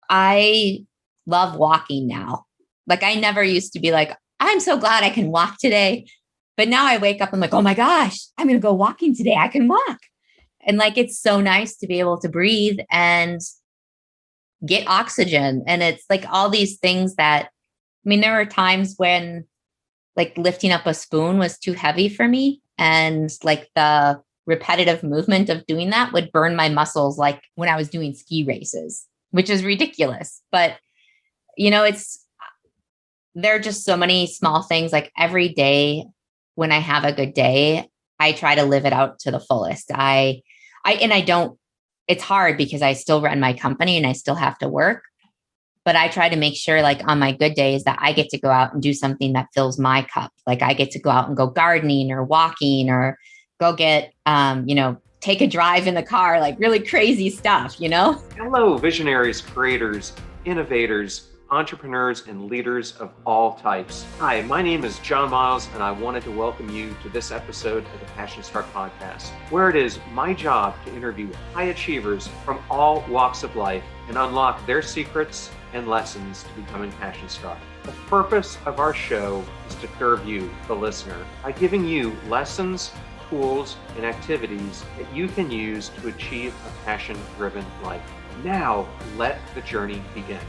I love walking now. Like I never used to be like, I'm so glad I can walk today. But now I wake up, I'm like, oh my gosh, I'm going to go walking today. I can walk. And like, it's so nice to be able to breathe and get oxygen. And it's like all these things that, I mean, there were times when like lifting up a spoon was too heavy for me. And like the repetitive movement of doing that would burn my muscles, like when I was doing ski races, which is ridiculous. But, there are just so many small things. Like every day when I have a good day, I try to live it out to the fullest. I don't, it's hard because I still run my company and I still have to work, but I try to make sure like on my good days that I get to go out and do something that fills my cup. Like I get to go out and go gardening or walking or go get, take a drive in the car, like really crazy stuff. Hello, visionaries, creators, innovators, entrepreneurs, and leaders of all types. Hi, my name is John Miles, and I wanted to welcome you to this episode of the Passion Struck podcast, where it is my job to interview high achievers from all walks of life and unlock their secrets and lessons to becoming passion struck. The purpose of our show is to serve you, the listener, by giving you lessons, tools, and activities that you can use to achieve a passion-driven life. Now, let the journey begin.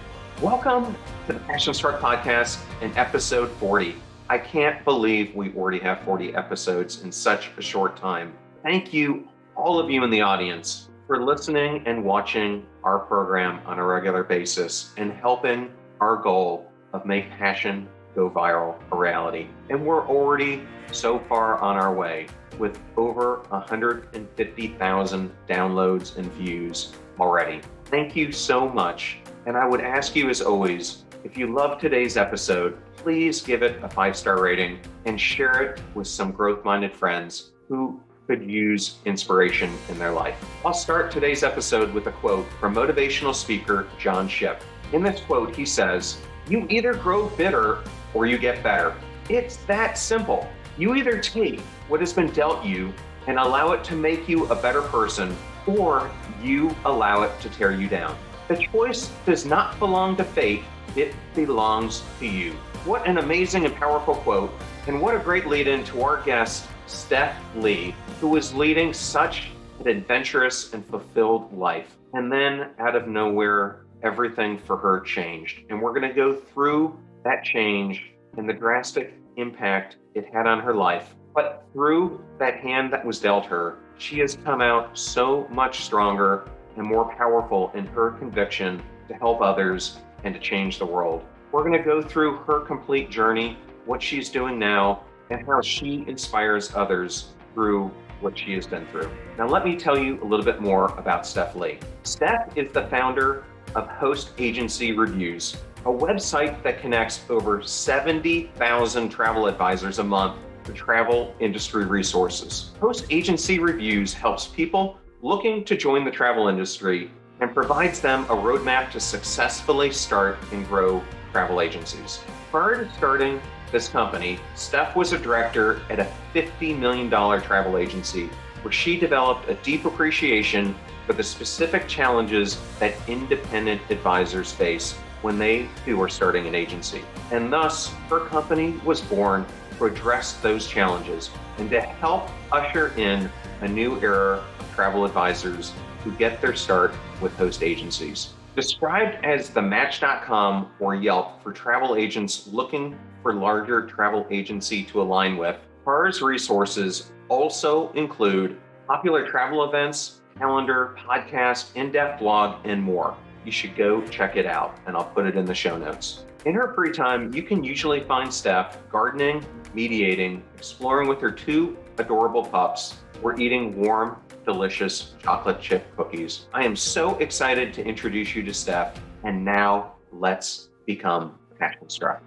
Welcome to the Passion Struck podcast and episode 40. I can't believe we already have 40 episodes in such a short time. Thank you, all of you in the audience, for listening and watching our program on a regular basis and helping our goal of make passion go viral a reality. And we're already so far on our way with over 150,000 downloads and views already. Thank you so much. And I would ask you, as always, if you love today's episode, please give it a 5-star rating and share it with some growth-minded friends who could use inspiration in their life. I'll start today's episode with a quote from motivational speaker John Shipp. In this quote, he says, "You either grow bitter or you get better. It's that simple. You either take what has been dealt you and allow it to make you a better person, or you allow it to tear you down. The choice does not belong to fate, it belongs to you." What an amazing and powerful quote, and what a great lead in to our guest, Steph Lee, who is leading such an adventurous and fulfilled life. And then out of nowhere, everything for her changed. And we're gonna go through that change and the drastic impact it had on her life. But through that hand that was dealt her, she has come out so much stronger and more powerful in her conviction to help others and to change the world. We're going to go through her complete journey, what she's doing now, and how she inspires others through what she has been through. Now, let me tell you a little bit more about Steph Lee. Steph is the founder of Host Agency Reviews, a website that connects over 70,000 travel advisors a month to travel industry resources. Host Agency Reviews helps people looking to join the travel industry and provides them a roadmap to successfully start and grow travel agencies. Prior to starting this company, Steph was a director at a $50 million travel agency where she developed a deep appreciation for the specific challenges that independent advisors face when they too are starting an agency. And thus, her company was born to address those challenges and to help usher in a new era of travel advisors who get their start with host agencies. Described as the Match.com or Yelp for travel agents looking for larger travel agency to align with, HAR's resources also include popular travel events, calendar, podcast, in-depth blog, and more. You should go check it out, and I'll put it in the show notes. In her free time, you can usually find Steph gardening, mediating, exploring with her 2 adorable pups, or eating warm, delicious chocolate chip cookies. I am so excited to introduce you to Steph, and now let's become passion struck.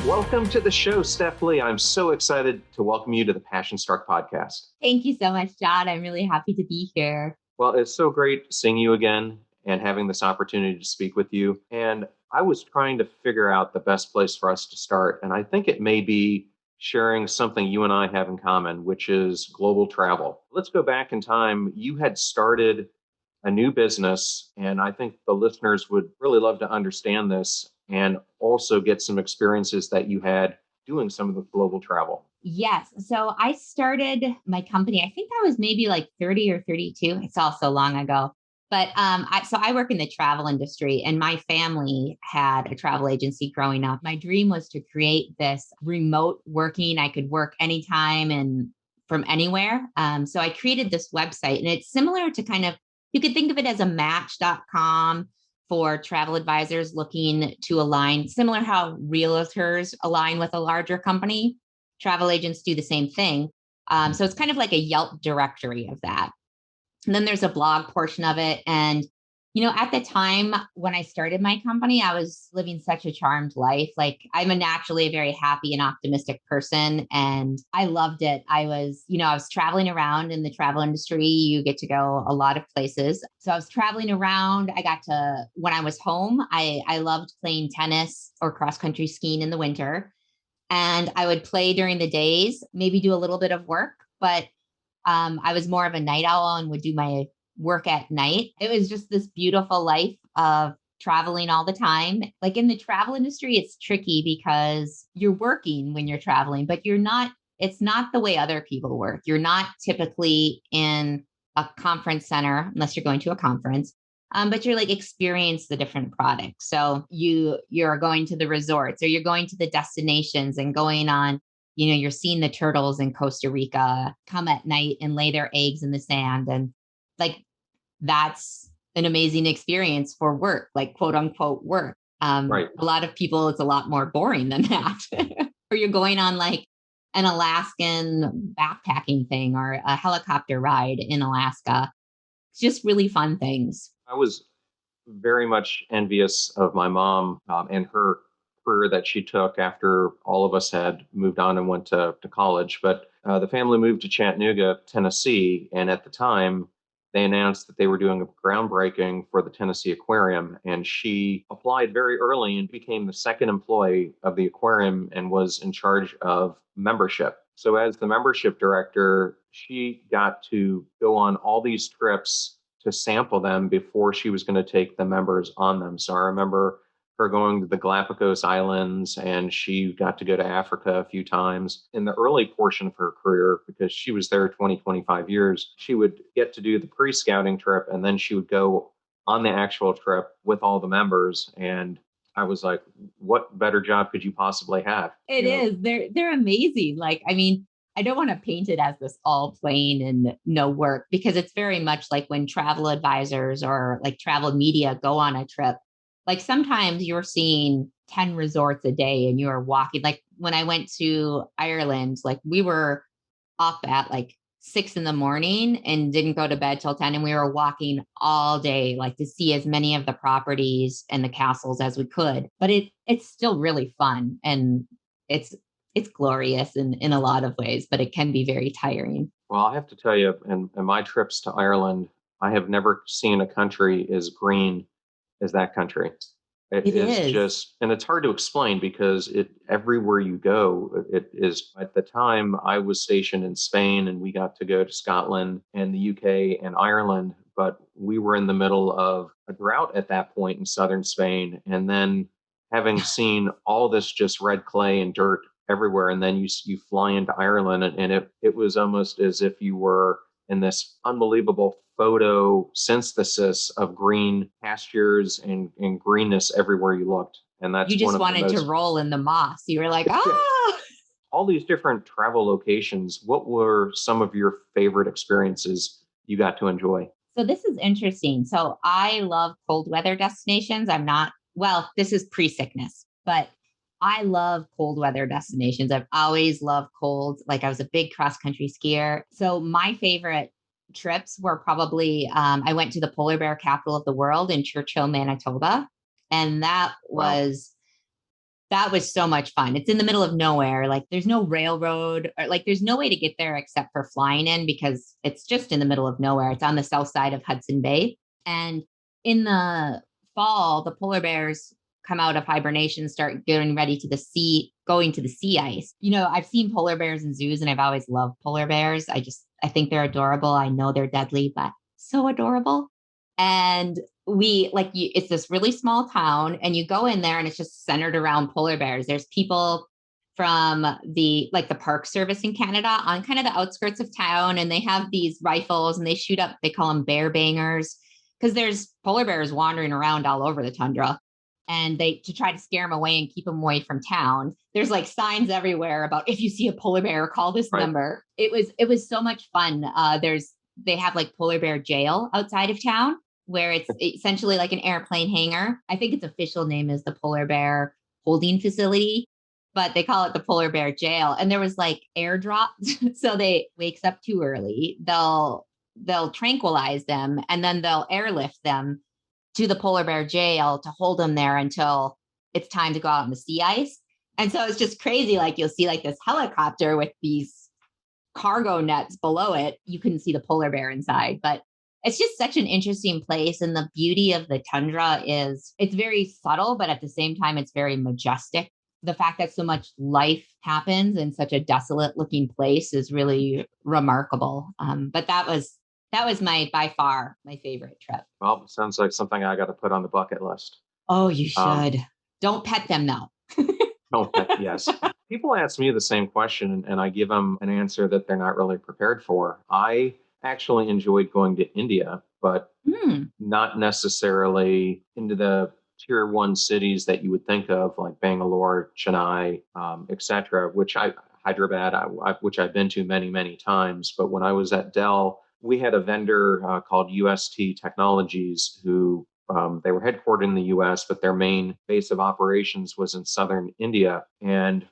Welcome to the show, Steph Lee. I'm so excited to welcome you to the Passion Struck podcast. Thank you so much, John. I'm really happy to be here. Well, it's so great seeing you again and having this opportunity to speak with you. And I was trying to figure out the best place for us to start. And I think it may be sharing something you and I have in common, which is global travel. Let's go back in time. You had started a new business, and I think the listeners would really love to understand this and also get some experiences that you had doing some of the global travel. Yes. So I started my company, I think I was maybe like 30 or 32. It's all so long ago. But I work in the travel industry, and my family had a travel agency growing up. My dream was to create this remote working. I could work anytime and from anywhere. So I created this website, and it's similar to kind of, you could think of it as a match.com for travel advisors looking to align, similar how realtors align with a larger company. Travel agents do the same thing. So it's kind of like a Yelp directory of that. And then there's a blog portion of it. And, at the time when I started my company, I was living such a charmed life. Like, I'm naturally a very happy and optimistic person. And I loved it. I was traveling around in the travel industry. You get to go a lot of places. So I was traveling around. When I was home, I loved playing tennis or cross country skiing in the winter. And I would play during the days, maybe do a little bit of work, but I was more of a night owl and would do my work at night. It was just this beautiful life of traveling all the time. Like, in the travel industry, it's tricky because you're working when you're traveling, but it's not the way other people work. You're not typically in a conference center unless you're going to a conference. But you're like experience the different products. So you're going to the resorts, or you're going to the destinations and going on, you're seeing the turtles in Costa Rica come at night and lay their eggs in the sand. And like, that's an amazing experience for work, like quote unquote work. Right. A lot of people, it's a lot more boring than that. Or you're going on like an Alaskan backpacking thing or a helicopter ride in Alaska. It's just really fun things. I was very much envious of my mom and her career that she took after all of us had moved on and went to college. But the family moved to Chattanooga, Tennessee. And at the time, they announced that they were doing a groundbreaking for the Tennessee Aquarium. And she applied very early and became the second employee of the aquarium and was in charge of membership. So, as the membership director, she got to go on all these trips to sample them before she was going to take the members on them. So I remember her going to the Galapagos Islands, and she got to go to Africa a few times. In the early portion of her career, because she was there 20, 25 years, she would get to do the pre-scouting trip, and then she would go on the actual trip with all the members. And I was like, what better job could you possibly have? It is. They're amazing. Like, I mean, I don't want to paint it as this all plain and no work, because it's very much like when travel advisors or like travel media go on a trip. Like, sometimes you're seeing 10 resorts a day and you're walking. Like, when I went to Ireland, like, we were up at like 6 in the morning and didn't go to bed till 10. And we were walking all day, like, to see as many of the properties and the castles as we could. But it's still really fun. And it's glorious in a lot of ways, but it can be very tiring. Well, I have to tell you, in my trips to Ireland, I have never seen a country as green as that country. It It is is. just, and it's hard to explain because everywhere you go, it is. At the time, I was stationed in Spain, and we got to go to Scotland and the UK and Ireland, but we were in the middle of a drought at that point in southern Spain. And then, having seen all this just red clay and dirt everywhere, and then you fly into Ireland, and it was almost as if you were in this unbelievable photosynthesis of green pastures and greenness everywhere you looked. And You that's one just of the wanted to most, roll in the moss. You were like, ah. all these different travel locations. What were some of your favorite experiences you got to enjoy? So this is interesting. So I love cold weather destinations. This is pre-sickness, but I love cold weather destinations. I've always loved cold. Like, I was a big cross country skier. So my favorite trips were probably, I went to the polar bear capital of the world in Churchill, Manitoba. And Wow. that was so much fun. It's in the middle of nowhere. Like, there's no railroad, or like there's no way to get there except for flying in, because it's just in the middle of nowhere. It's on the south side of Hudson Bay. And in the fall, the polar bears come out of hibernation, start getting ready to the sea, going to the sea ice. I've seen polar bears in zoos and I've always loved polar bears. I think they're adorable. I know they're deadly, but so adorable. And it's this really small town and you go in there and it's just centered around polar bears. There's people from the park service in Canada on kind of the outskirts of town. And they have these rifles and they shoot up, they call them bear bangers, because there's polar bears wandering around all over the tundra. And to try to scare them away and keep them away from town. There's signs everywhere about if you see a polar bear, call this number. It was so much fun. They have polar bear jail outside of town, where it's essentially like an airplane hangar. I think its official name is the Polar Bear Holding Facility, but they call it the Polar Bear Jail. And there was airdrops. So they wakes up too early. They'll tranquilize them and then they'll airlift them to the polar bear jail to hold them there until it's time to go out on the sea ice. And so it's just crazy. You'll see this helicopter with these cargo nets below it. You couldn't see the polar bear inside, but it's just such an interesting place. And the beauty of the tundra is it's very subtle, but at the same time, it's very majestic. The fact that so much life happens in such a desolate looking place is really remarkable. But that was by far my favorite trip. Well, it sounds like something I got to put on the bucket list. Oh, you should. Don't pet them though. Don't pet, yes. People ask me the same question and I give them an answer that they're not really prepared for. I actually enjoyed going to India, but not necessarily into the tier 1 cities that you would think of, like Bangalore, Chennai, etc., Hyderabad, which I've been to many, many times. But when I was at Dell, we had a vendor called UST Technologies who they were headquartered in the US, but their main base of operations was in southern India. And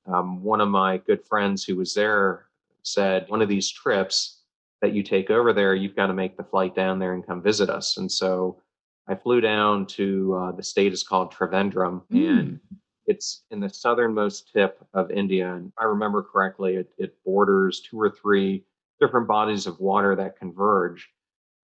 one of my good friends who was there said, one of these trips that you take over there, you've got to make the flight down there and come visit us. And so I flew down to the state is called Trivandrum, and it's in the southernmost tip of India. And if I remember correctly, it borders 2 or 3 different bodies of water that converge.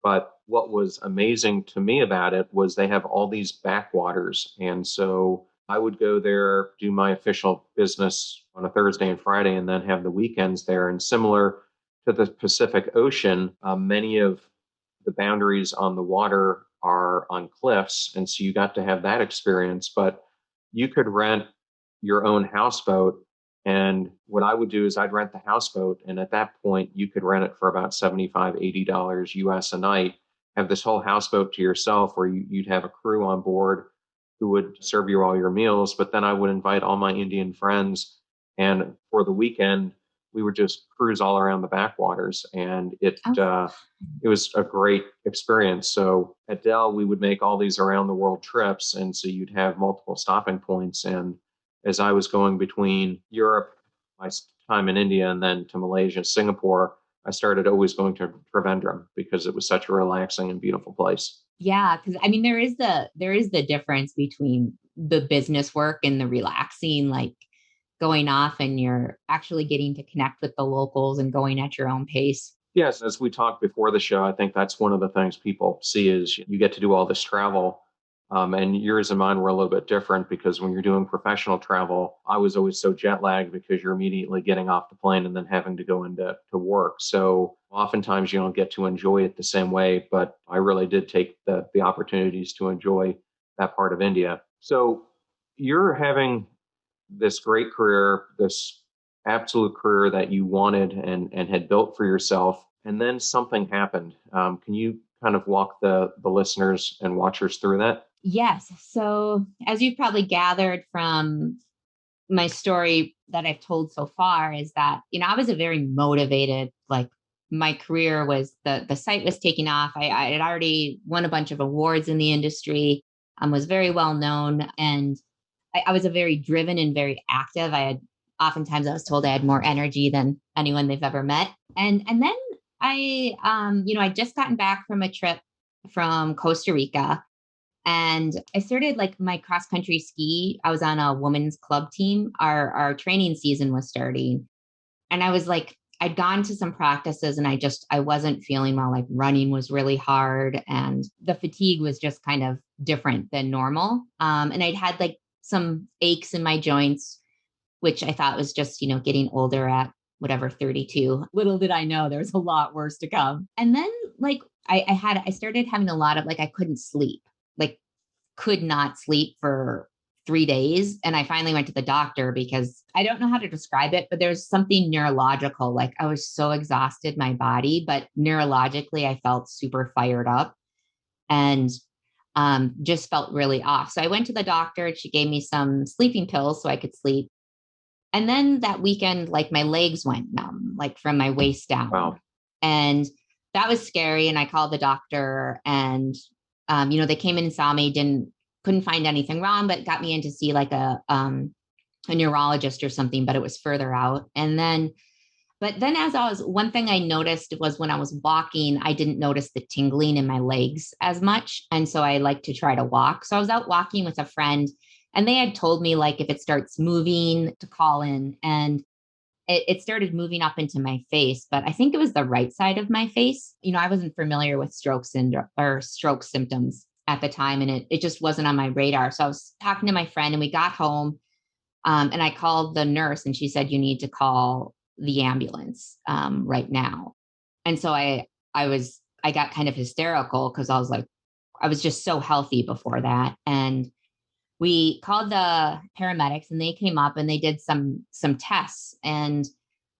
But what was amazing to me about it was they have all these backwaters. And so I would go there, do my official business on a Thursday and Friday, and then have the weekends there. And similar to the Pacific Ocean, many of the boundaries on the water are on cliffs. And so you got to have that experience. But you could rent your own houseboat. And what I would do is I'd rent the houseboat. And at that point, you could rent it for about $75, $80 US a night, have this whole houseboat to yourself where you'd have a crew on board who would serve you all your meals. But then I would invite all my Indian friends. And for the weekend, we would just cruise all around the backwaters. And it was a great experience. So at Dell, we would make all these around the world trips. And so you'd have multiple stopping points. And as I was going between Europe, my time in India, and then to Malaysia, Singapore, I started always going to Trivandrum because it was such a relaxing and beautiful place. Yeah, because I mean, there is the difference between the business work and the relaxing, going off and you're actually getting to connect with the locals and going at your own pace. Yes, as we talked before the show, I think that's one of the things people see is you get to do all this travel. And yours and mine were a little bit different because when you're doing professional travel, I was always so jet lagged because you're immediately getting off the plane and then having to go into work. So oftentimes you don't get to enjoy it the same way, but I really did take the opportunities to enjoy that part of India. So you're having this great career, this absolute career that you wanted and had built for yourself, and then something happened. Can you kind of walk the listeners and watchers through that? Yes. So as you've probably gathered from my story that I've told so far is that, I was a very motivated, my career was the site was taking off. I had already won a bunch of awards in the industry, was very well known. And I was a very driven and very active. Oftentimes I was told I had more energy than anyone they've ever met. And then I'd just gotten back from a trip from Costa Rica. And I started my cross country ski. I was on a women's club team. Our training season was starting. And I was I'd gone to some practices and I wasn't feeling well. Like running was really hard and the fatigue was just kind of different than normal. And I'd had like some aches in my joints, which I thought was just, getting older at whatever, 32. Little did I know there was a lot worse to come. And then like I started having a lot of like, I couldn't sleep, like could not sleep for 3 days. And I finally went to the doctor because I don't know how to describe it, but there's something neurological. Like I was so exhausted, my body, but neurologically, I felt super fired up and just felt really off. So I went to the doctor and she gave me some sleeping pills so I could sleep. And then that weekend, like my legs went numb, like from my waist down. Wow. And that was scary. And I called the doctor and, they came in and saw me, couldn't find anything wrong, but got me in to see like a neurologist or something, but it was further out. But then one thing I noticed was when I was walking, I didn't notice the tingling in my legs as much. And so I like to try to walk. So I was out walking with a friend and they had told me like, if it starts moving to call in, and it started moving up into my face, but I think it was the right side of my face. I wasn't familiar with stroke syndrome or stroke symptoms at the time, and it just wasn't on my radar. So I was talking to my friend and we got home and I called the nurse and she said, you need to call the ambulance right now. And so I got kind of hysterical because I was like, I was just so healthy before that. And we called the paramedics and they came up and they did some tests. And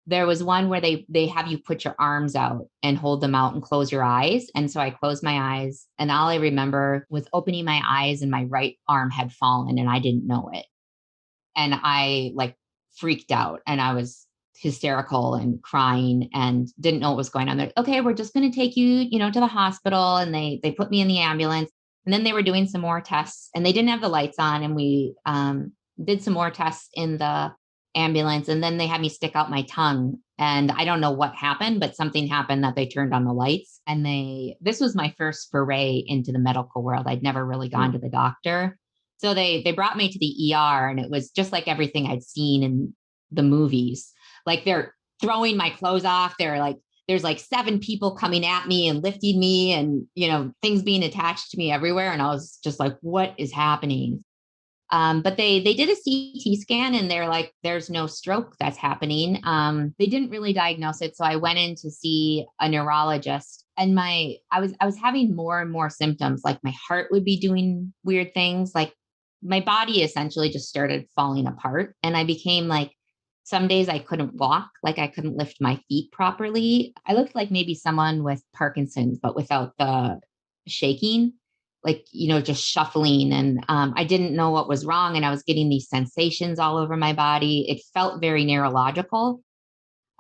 there was one where they have you put your arms out and hold them out and close your eyes. And so I closed my eyes and all I remember was opening my eyes and my right arm had fallen and I didn't know it. And I like freaked out and I was hysterical and crying and didn't know what was going on. They're, okay, we're just going to take you, to the hospital. And they put me in the ambulance. And then they were doing some more tests and they didn't have the lights on. And we did some more tests in the ambulance. And then they had me stick out my tongue. And I don't know what happened, but something happened that they turned on the lights. And this was my first foray into the medical world. I'd never really gone to the doctor. So they brought me to the ER and it was just like everything I'd seen in the movies. Like they're throwing my clothes off. They're like, there's like 7 people coming at me and lifting me and, things being attached to me everywhere. And I was just like, what is happening? But they did a CT scan and they're like, there's no stroke that's happening. They didn't really diagnose it. So I went in to see a neurologist and I was having more and more symptoms. Like my heart would be doing weird things. Like my body essentially just started falling apart. And I became like, some days I couldn't walk, like I couldn't lift my feet properly. I looked like maybe someone with Parkinson's, but without the shaking, like, just shuffling. And I didn't know what was wrong. And I was getting these sensations all over my body. It felt very neurological.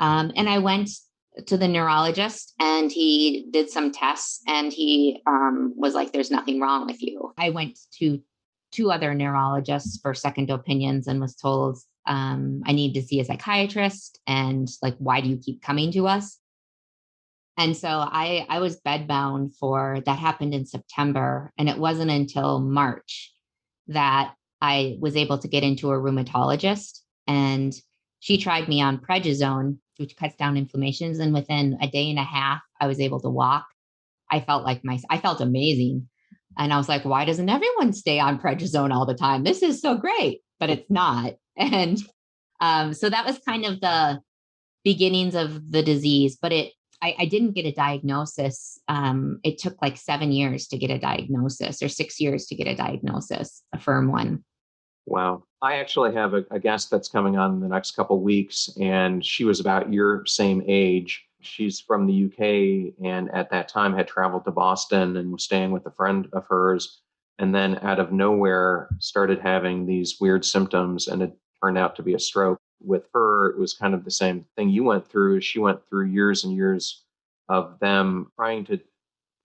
And I went to the neurologist and he did some tests and he was like, there's nothing wrong with you. I went to 2 other neurologists for second opinions and was told, I need to see a psychiatrist and like, why do you keep coming to us? And so I was bedbound that happened in September. And it wasn't until March that I was able to get into a rheumatologist and she tried me on prednisone, which cuts down inflammations. And within a day and a half, I was able to walk. I felt amazing. And I was like, why doesn't everyone stay on prednisone all the time? This is so great, but it's not. And so that was kind of the beginnings of the disease, but I didn't get a diagnosis. It took like 7 years to get a diagnosis or 6 years to get a diagnosis, a firm one. Wow. I actually have a guest that's coming on in the next couple of weeks, and she was about your same age. She's from the UK and at that time had traveled to Boston and was staying with a friend of hers. And then out of nowhere started having these weird symptoms and it turned out to be a stroke. With her, it was kind of the same thing you went through. She went through years and years of them trying to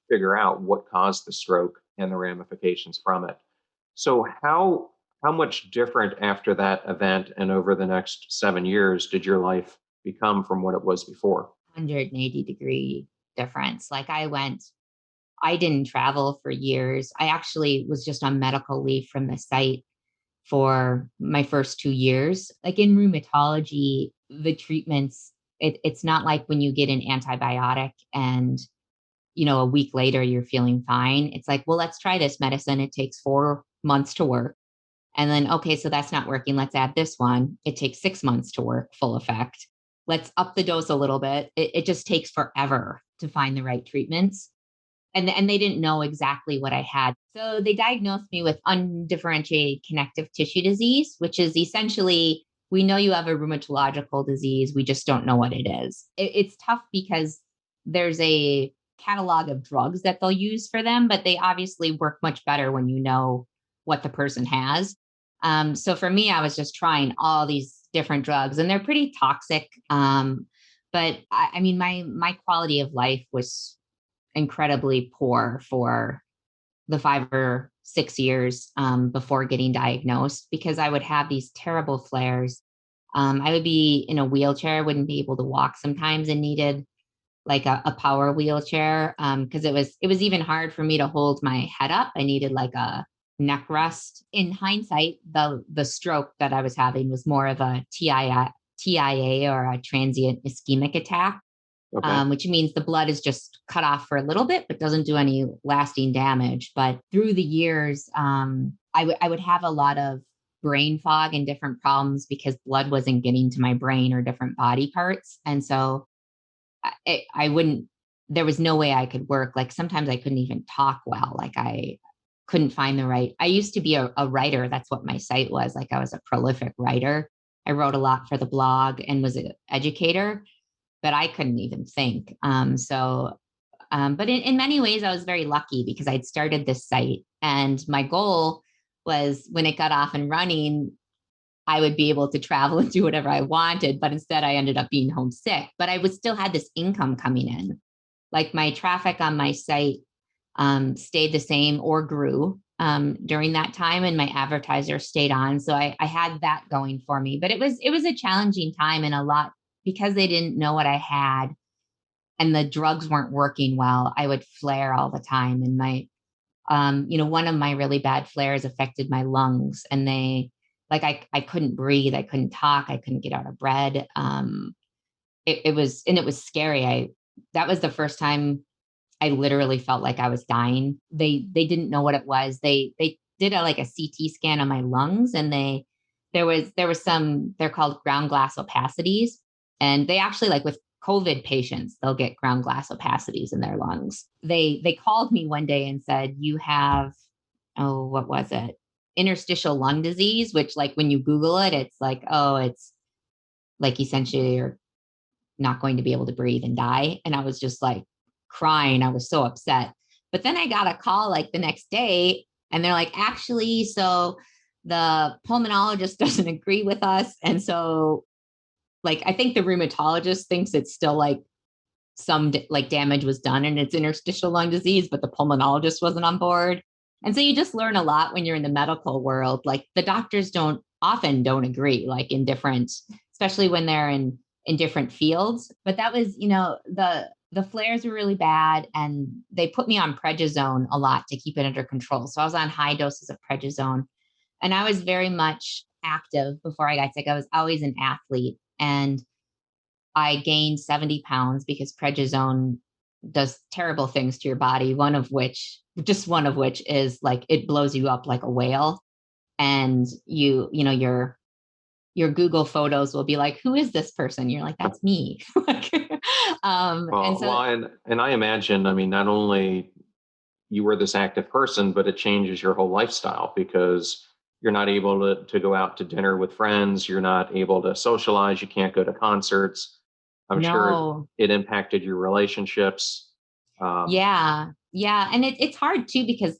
figure out what caused the stroke and the ramifications from it. So how much different after that event and over the next 7 years did your life become from what it was before? 180-degree difference. Like I didn't travel for years. I actually was just on medical leave from the site for my first 2 years. Like in rheumatology, the treatments It's not like when you get an antibiotic and, a week later you're feeling fine. It's like, well, let's try this medicine. It takes 4 months to work. And then, okay, so that's not working. Let's add this one. It takes 6 months to work full effect. Let's up the dose a little bit. It just takes forever to find the right treatments. And they didn't know exactly what I had. So they diagnosed me with undifferentiated connective tissue disease, which is essentially, we know you have a rheumatological disease. We just don't know what it is. It's tough because there's a catalog of drugs that they'll use for them, but they obviously work much better when you know what the person has. So for me, I was just trying all these different drugs, and they're pretty toxic. But I mean, my quality of life was incredibly poor for the 5 or 6 years before getting diagnosed, because I would have these terrible flares. I would be in a wheelchair, wouldn't be able to walk sometimes, and needed like a power wheelchair because it was even hard for me to hold my head up. I needed like a neck rest. In hindsight, the stroke that I was having was more of a TIA or a transient ischemic attack. Okay. Which means the blood is just cut off for a little bit, but doesn't do any lasting damage. But through the years, I would have a lot of brain fog and different problems because blood wasn't getting to my brain or different body parts. And so I wouldn't, there was no way I could work. Like sometimes I couldn't even talk well. Like I couldn't find I used to be a writer. That's what my site was. Like I was a prolific writer. I wrote a lot for the blog and was an educator, but I couldn't even think. But in many ways, I was very lucky because I'd started this site, and my goal was when it got off and running, I would be able to travel and do whatever I wanted. But instead, I ended up being homesick. But I would still had this income coming in. Like my traffic on my site stayed the same or grew during that time, and my advertiser stayed on. So I had that going for me. But it was a challenging time, and a lot because they didn't know what I had and the drugs weren't working well. I would flare all the time, and my one of my really bad flares affected my lungs, and I couldn't breathe, I couldn't talk, I couldn't get out of bed. It was scary. That was the first time I literally felt like I was dying. They didn't know what it was. They did a CT scan on my lungs, and there was some, they're called ground glass opacities. And they actually, like with COVID patients, they'll get ground glass opacities in their lungs. They called me one day and said, you have, what was it? Interstitial lung disease, which like when you Google it, it's like, it's like essentially you're not going to be able to breathe and die. And I was just like crying. I was so upset. But then I got a call like the next day, and they're like, actually, so the pulmonologist doesn't agree with us. And so I think the rheumatologist thinks it's still like some damage was done and it's interstitial lung disease, but the pulmonologist wasn't on board. And so you just learn a lot when you're in the medical world. Like the doctors often don't agree, like in different, especially when they're in different fields. But that was, the flares were really bad, and they put me on prednisone a lot to keep it under control. So I was on high doses of prednisone, and I was very much active before I got sick. I was always an athlete. And I gained 70 pounds because prednisone does terrible things to your body. One of which is like, it blows you up like a whale. And your Google photos will be like, who is this person? You're like, that's me. And I imagine, I mean, not only you were this active person, but it changes your whole lifestyle because you're not able to go out to dinner with friends. You're not able to socialize. You can't go to concerts. I'm sure it impacted your relationships. Yeah. And it's hard too, because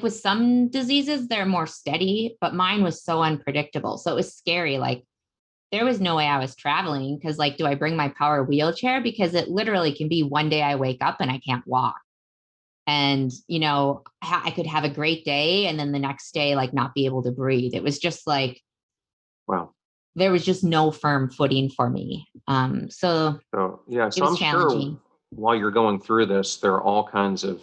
with some diseases, they're more steady, but mine was so unpredictable. So it was scary. Like there was no way I was traveling because do I bring my power wheelchair? Because it literally can be one day I wake up and I can't walk. And, I could have a great day and then the next day, not be able to breathe. It was just like, wow, there was just no firm footing for me. So I'm sure while you're going through this, there are all kinds of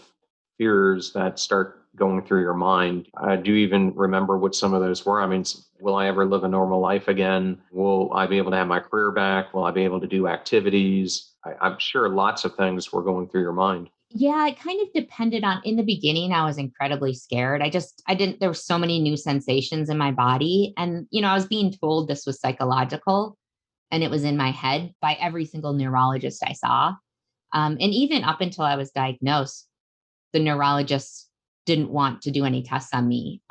fears that start going through your mind. Do you even remember what some of those were? I mean, will I ever live a normal life again? Will I be able to have my career back? Will I be able to do activities? I'm sure lots of things were going through your mind. Yeah, it kind of depended on in the beginning, I was incredibly scared. I didn't, there were so many new sensations in my body. And, I was being told this was psychological and it was in my head by every single neurologist I saw. And even up until I was diagnosed, the neurologists didn't want to do any tests on me.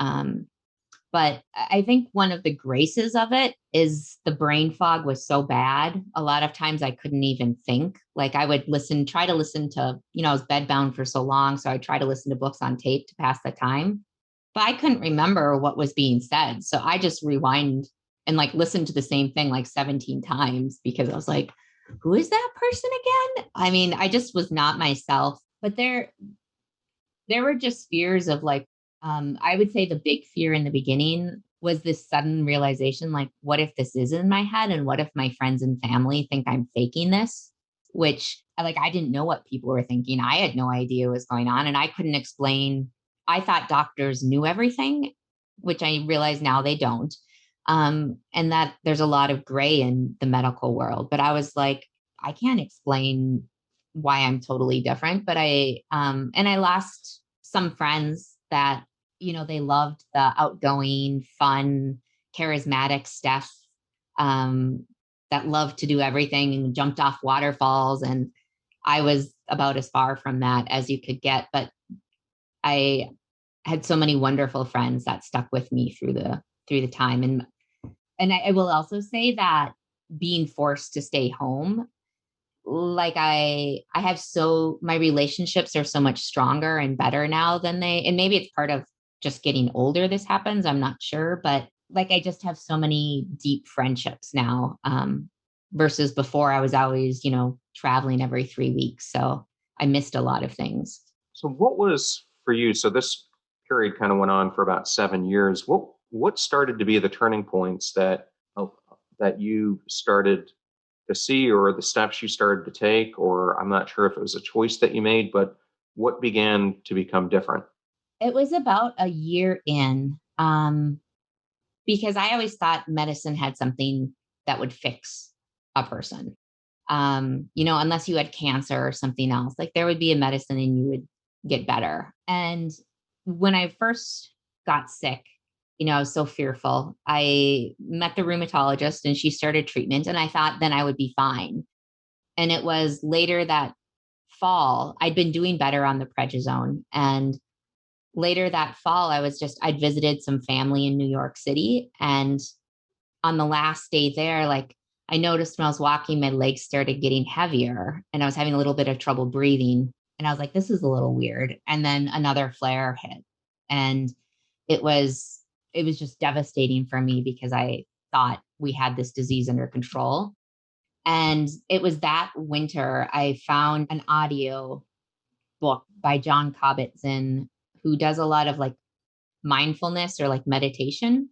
But I think one of the graces of it is the brain fog was so bad. A lot of times I couldn't even think. Like I would try to listen to, I was bedbound for so long. So I'd try to listen to books on tape to pass the time. But I couldn't remember what was being said. So I just rewind and like listen to the same thing like 17 times because I was like, who is that person again? I mean, I just was not myself. But there were just fears of like, I would say the big fear in the beginning was this sudden realization, like, what if this is in my head? And what if my friends and family think I'm faking this? Which like, I didn't know what people were thinking. I had no idea what was going on and I couldn't explain. I thought doctors knew everything, which I realize now they don't. And that there's a lot of gray in the medical world, but I was like, I can't explain why I'm totally different, but and I lost some friends that, they loved the outgoing, fun, charismatic Steph, that loved to do everything and jumped off waterfalls. And I was about as far from that as you could get, but I had so many wonderful friends that stuck with me through the time. And I will also say that being forced to stay home, like I have my relationships are so much stronger and better now and maybe it's part of just getting older. This happens. I'm not sure, but like, I just have so many deep friendships now, versus before I was always, traveling every 3 weeks. So I missed a lot of things. So what was for you? So this period kind of went on for about 7 years. What started to be the turning points that you started to see, or the steps you started to take, or I'm not sure if it was a choice that you made, but what began to become different? It was about a year in, because I always thought medicine had something that would fix a person. Unless you had cancer or something else, like there would be a medicine and you would get better. And when I first got sick, I was so fearful. I met the rheumatologist and she started treatment and I thought then I would be fine. And it was later that fall, I'd been doing better on the prednisone. And later that fall, I'd visited some family in New York City. And on the last day there, like I noticed when I was walking, my legs started getting heavier and I was having a little bit of trouble breathing. And I was like, this is a little weird. And then another flare hit. And it was just devastating for me because I thought we had this disease under control. And it was that winter I found an audio book by John Kabat-Zinn, who does a lot of like mindfulness or like meditation.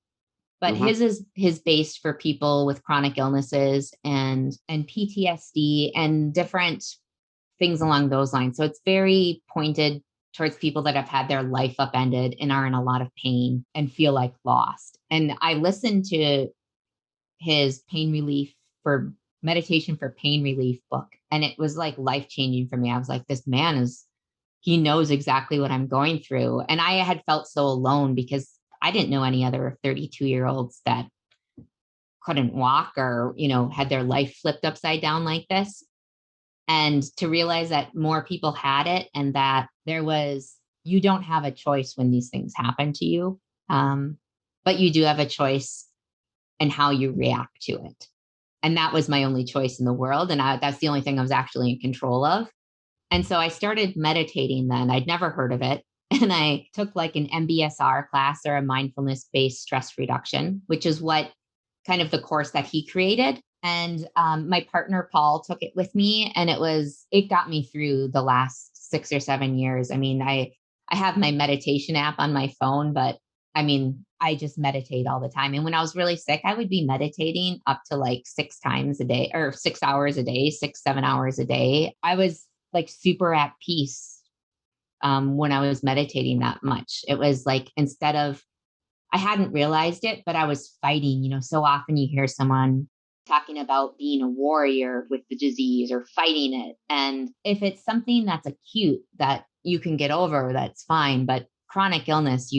But his based for people with chronic illnesses and PTSD and different things along those lines. So it's very pointed towards people that have had their life upended and are in a lot of pain and feel like lost. And I listened to his meditation for pain relief book. And it was like life-changing for me. I was like, this man he knows exactly what I'm going through. And I had felt so alone because I didn't know any other 32-year-olds that couldn't walk or, had their life flipped upside down like this. And to realize that more people had it and that you don't have a choice when these things happen to you. But you do have a choice in how you react to it. And that was my only choice in the world. And that's the only thing I was actually in control of. And so I started meditating then. I'd never heard of it. And I took like an MBSR class or a mindfulness-based stress reduction, which is what kind of the course that he created. And my partner, Paul, took it with me. And it got me through the last 6 or 7 years. I mean, I have my meditation app on my phone, but I mean, I just meditate all the time. And when I was really sick, I would be meditating up to like 6 times a day or 6 hours a day, 6, 7 hours a day. I was like super at peace when I was meditating that much. It was like, instead of, I hadn't realized it, but I was fighting. So often you hear someone talking about being a warrior with the disease or fighting it. And if it's something that's acute that you can get over, that's fine. But chronic illness,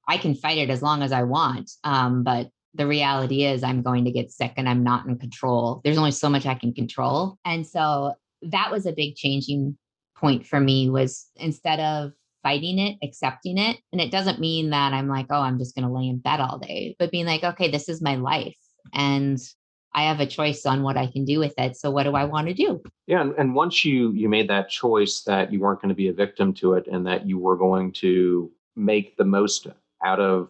I can fight it as long as I want. But the reality is I'm going to get sick and I'm not in control. There's only so much I can control. And so that was a big changing point for me, was instead of fighting it, accepting it. And it doesn't mean that I'm like, oh, I'm just going to lay in bed all day, but being like, okay, this is my life and I have a choice on what I can do with it. So what do I want to do? Yeah, and once you made that choice that you weren't going to be a victim to it and that you were going to make the most out of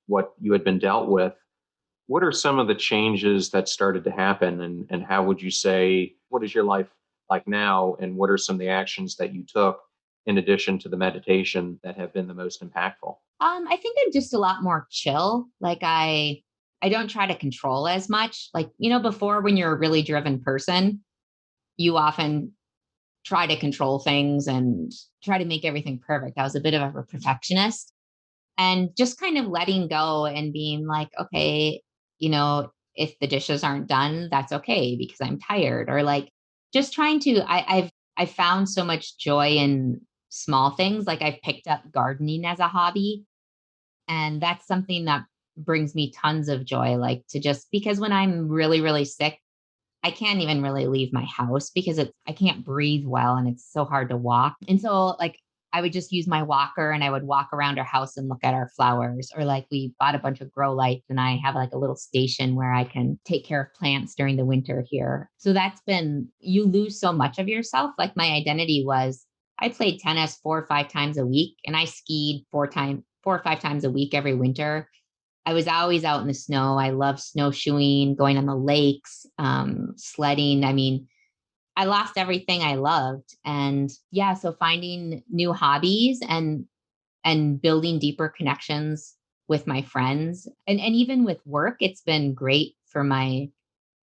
what you had been dealt with, what are some of the changes that started to happen, and how would you say, what is your life like now, and what are some of the actions that you took in addition to the meditation that have been the most impactful? I think I'm just a lot more chill. Like I don't try to control as much. Like, before, when you're a really driven person, you often try to control things and try to make everything perfect. I was a bit of a perfectionist, and just kind of letting go and being like, okay, if the dishes aren't done, that's okay because I'm tired. Or like, just trying to, I've found so much joy in small things. Like, I've picked up gardening as a hobby, and that's something that brings me tons of joy. Like, to just, because when I'm really, really sick, I can't even really leave my house because I can't breathe well and it's so hard to walk. And so, like, I would just use my walker and I would walk around our house and look at our flowers. Or like, we bought a bunch of grow lights and I have like a little station where I can take care of plants during the winter here. So that's been, you lose so much of yourself. Like, my identity was, I played tennis 4 or 5 times a week and I skied 4 or 5 times a week every winter. I was always out in the snow. I love snowshoeing, going on the lakes, sledding. I mean, I lost everything I loved. And yeah, so finding new hobbies and building deeper connections with my friends, and even with work, it's been great for my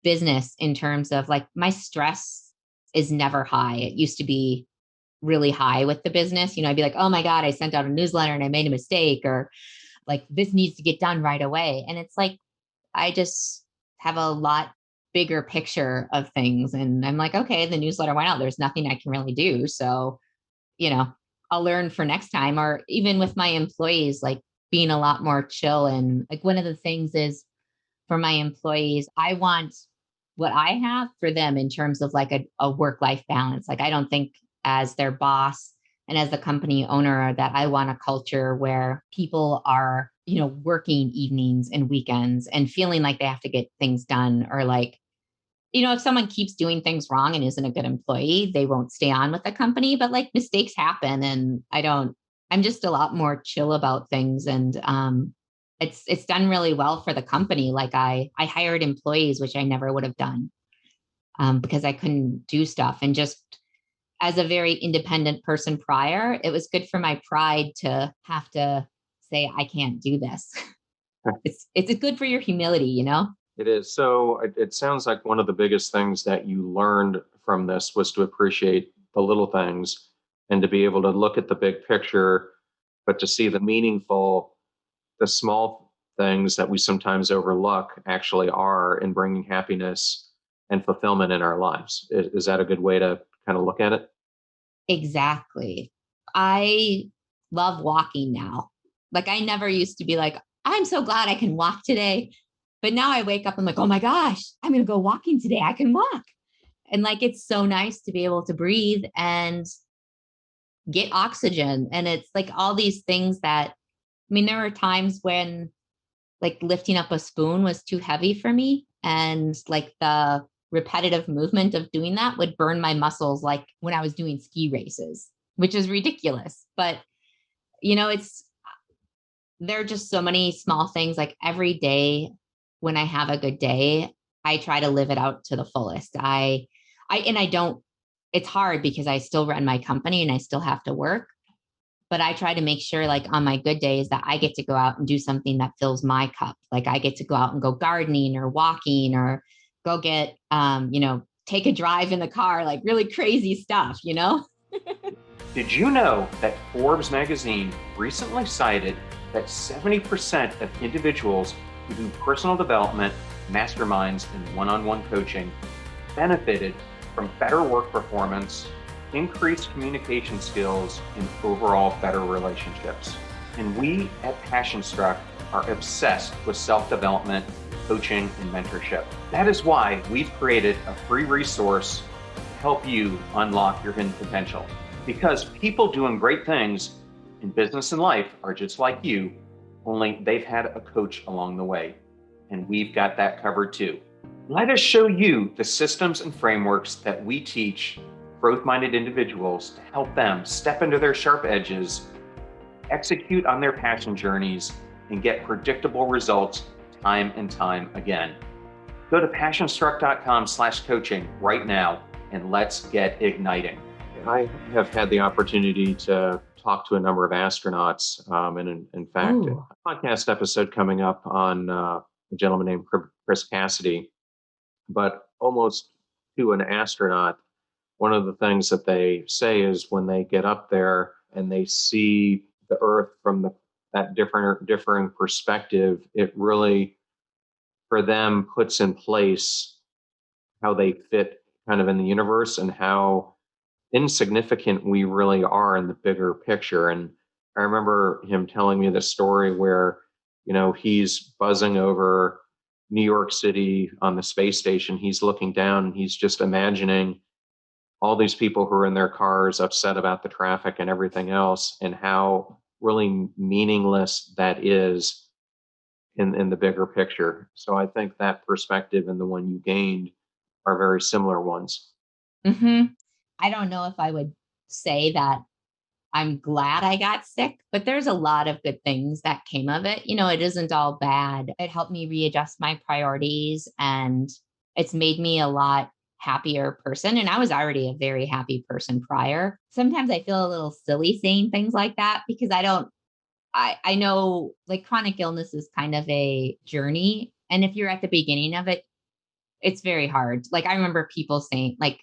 business in terms of, like, my stress is never high. It used to be really high with the business. I'd be like, oh my God, I sent out a newsletter and I made a mistake, or like, this needs to get done right away. And it's like, I just have a lot bigger picture of things. And I'm like, okay, the newsletter went out. There's nothing I can really do. So, you know, I'll learn for next time. Or even with my employees, like, being a lot more chill. And like, one of the things is, for my employees, I want what I have for them in terms of like a work-life balance. Like, I don't think, as their boss and as the company owner, that I want a culture where people are, working evenings and weekends and feeling like they have to get things done. Or like, if someone keeps doing things wrong and isn't a good employee, they won't stay on with the company. But like, mistakes happen, and I'm just a lot more chill about things. And it's done really well for the company. Like, I hired employees, which I never would have done, because I couldn't do stuff. And just as a very independent person prior, it was good for my pride to have to say, I can't do this. It's good for your humility. It is. So it sounds like one of the biggest things that you learned from this was to appreciate the little things and to be able to look at the big picture, but to see the small things that we sometimes overlook actually are in bringing happiness and fulfillment in our lives. Is that a good way to kind of look at it? Exactly. I love walking now. Like, I never used to be like, I'm so glad I can walk today. But now I wake up and like, oh my gosh, I'm going to go walking today. I can walk. And like, it's so nice to be able to breathe and get oxygen. And it's like all these things that, I mean, there were times when like lifting up a spoon was too heavy for me. And like, the repetitive movement of doing that would burn my muscles, like when I was doing ski races, which is ridiculous. But, there are just so many small things. Like, every day when I have a good day, I try to live it out to the fullest. I don't, it's hard because I still run my company and I still have to work, but I try to make sure, like, on my good days, that I get to go out and do something that fills my cup. Like, I get to go out and go gardening or walking, or go get, take a drive in the car, like really crazy stuff. Did you know that Forbes magazine recently cited that 70% of individuals who do personal development, masterminds, and one-on-one coaching benefited from better work performance, increased communication skills, and overall better relationships? And we at Passion Struck are obsessed with self-development, coaching, and mentorship. That is why we've created a free resource to help you unlock your hidden potential. Because people doing great things in business and life are just like you, only they've had a coach along the way. And we've got that covered too. Let us show you the systems and frameworks that we teach growth-minded individuals to help them step into their sharp edges, execute on their passion journeys, and get predictable results time and time again. Go to passionstruck.com/coaching right now and let's get igniting. I have had the opportunity to talk to a number of astronauts, and in fact, a podcast episode coming up on a gentleman named Chris Cassidy. But almost to an astronaut, one of the things that they say is when they get up there and they see the Earth from that differing perspective, it really, for them, puts in place how they fit kind of in the universe and how insignificant we really are in the bigger picture. And I remember him telling me this story where, he's buzzing over New York City on the space station. He's looking down and he's just imagining all these people who are in their cars upset about the traffic and everything else, and how really meaningless that is in the bigger picture. So I think that perspective and the one you gained are very similar ones. Mm-hmm. I don't know if I would say that I'm glad I got sick, but there's a lot of good things that came of it. It isn't all bad. It helped me readjust my priorities, and it's made me a lot happier person. And I was already a very happy person prior. Sometimes I feel a little silly saying things like that because I know like chronic illness is kind of a journey. And if you're at the beginning of it, it's very hard. Like I remember people saying like,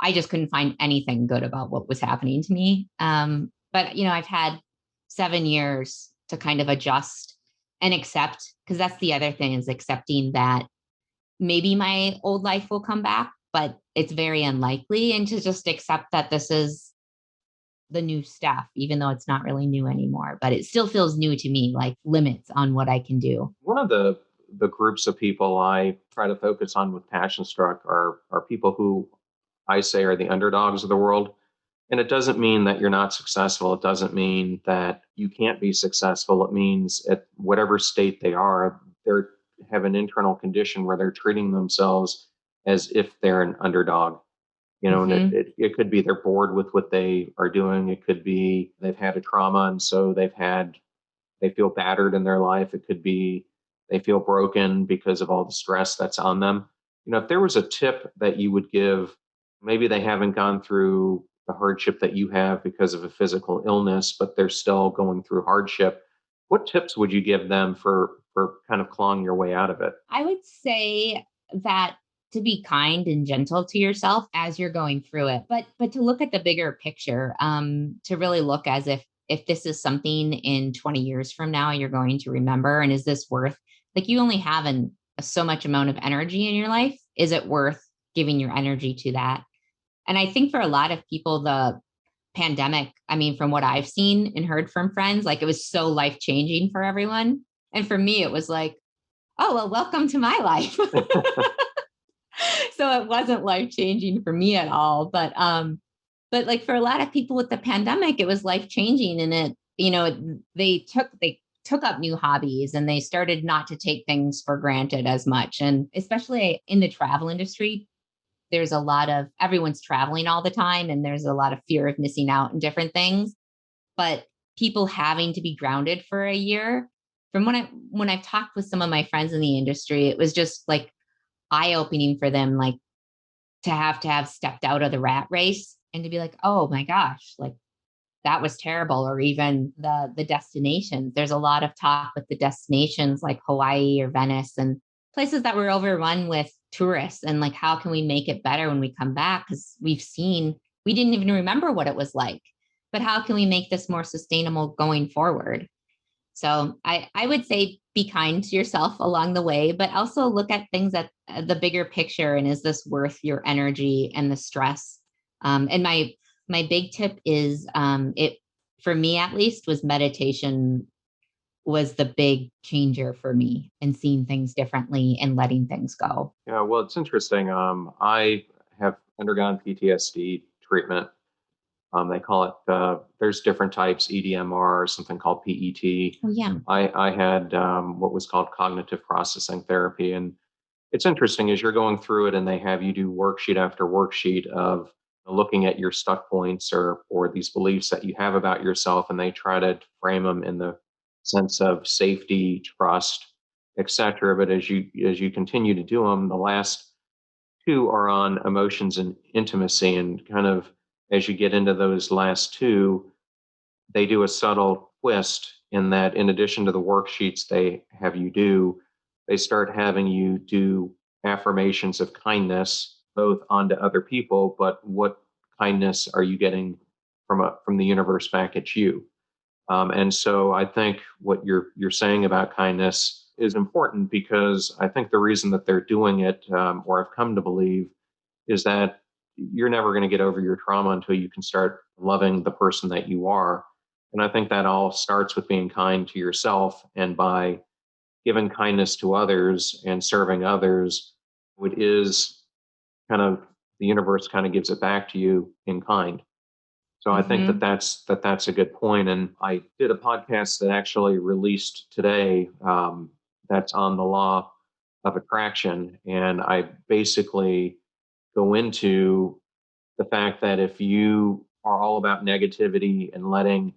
I just couldn't find anything good about what was happening to me. But I've had 7 years to kind of adjust and accept, because that's the other thing, is accepting that maybe my old life will come back, but it's very unlikely. And to just accept that this is the new stuff, even though it's not really new anymore, but it still feels new to me, like limits on what I can do. One of the groups of people I try to focus on with Passion Struck are people who I say are the underdogs of the world. And it doesn't mean that you're not successful. It doesn't mean that you can't be successful. It means at whatever state they are, they have an internal condition where they're treating themselves as if they're an underdog. And it could be they're bored with what they are doing. It could be they've had a trauma, and so they feel battered in their life. It could be they feel broken because of all the stress that's on them. If there was a tip that you would give, maybe they haven't gone through the hardship that you have because of a physical illness, but they're still going through hardship. What tips would you give them for kind of clawing your way out of it? I would say that to be kind and gentle to yourself as you're going through it, but to look at the bigger picture, to really look as if this is something in 20 years from now you're going to remember, and is this worth, like you only have so much amount of energy in your life. Is it worth giving your energy to that? And I think for a lot of people, the pandemic, I mean, from what I've seen and heard from friends, like it was so life-changing for everyone. And for me, it was like, oh, well, welcome to my life. So it wasn't life-changing for me at all. But like for a lot of people with the pandemic, it was life-changing. And they took up new hobbies and they started not to take things for granted as much. And especially in the travel industry, there's a lot of, everyone's traveling all the time, and there's a lot of fear of missing out and different things. But people having to be grounded for a year, from when I've talked with some of my friends in the industry, it was just like eye-opening for them, like to have stepped out of the rat race and to be like, oh my gosh, like that was terrible. Or even the destinations. There's a lot of talk with the destinations like Hawaii or Venice and places that were overrun with tourists, and like, how can we make it better when we come back? Because we didn't even remember what it was like. but how can we make this more sustainable going forward? So I would say be kind to yourself along the way, but also look at things at the bigger picture. And is this worth your energy and the stress? And my big tip is it for me at least was meditation was the big changer for me and seeing things differently and letting things go. Yeah, well, it's interesting. I have undergone PTSD treatment. They call it, there's different types, EDMR, something called PET. Oh yeah. I had what was called cognitive processing therapy. And it's interesting as you're going through it and they have you do worksheet after worksheet of looking at your stuck points or these beliefs that you have about yourself, and they try to frame them in the sense of safety, trust, etc. But as you continue to do them, the last two are on emotions and intimacy, and kind of as you get into those last two, they do a subtle twist in that in addition to the worksheets they have you do, they start having you do affirmations of kindness both onto other people, but what kindness are you getting from the universe back at you? And so I think what you're saying about kindness is important, because I think the reason that they're doing it, or I've come to believe, is that you're never going to get over your trauma until you can start loving the person that you are. And I think that all starts with being kind to yourself, and by giving kindness to others and serving others, it is kind of the universe kind of gives it back to you in kind. So I think that Mm-hmm. that's a good point. And I did a podcast that actually released today, that's on the law of attraction, and I basically go into the fact that if you are all about negativity and letting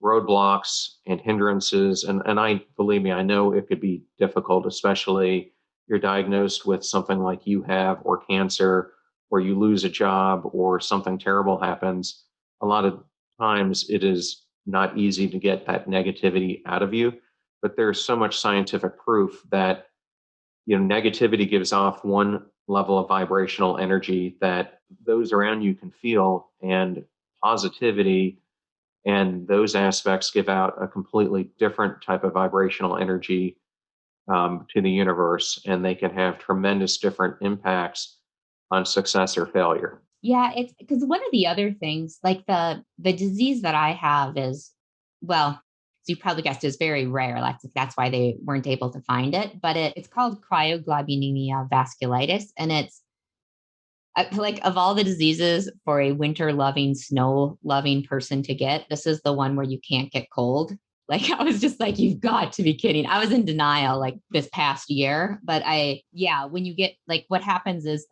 roadblocks and hindrances, and I believe me, I know it could be difficult, especially you're diagnosed with something like you have, or cancer, or you lose a job, or something terrible happens. A lot of times it is not easy to get that negativity out of you, but there's so much scientific proof that negativity gives off one level of vibrational energy that those around you can feel, and positivity and those aspects give out a completely different type of vibrational energy, to the universe, and they can have tremendous different impacts on success or failure. Yeah, it's because one of the other things, like the disease that I have is, well, as you probably guessed, is very rare. That's why they weren't able to find it. But it's called Cryoglobulinemia Vasculitis, and it's like of all the diseases for a winter loving, snow loving person to get, this is the one where you can't get cold. Like I was just like, you've got to be kidding. I was in denial like this past year, but yeah, when you get like what happens is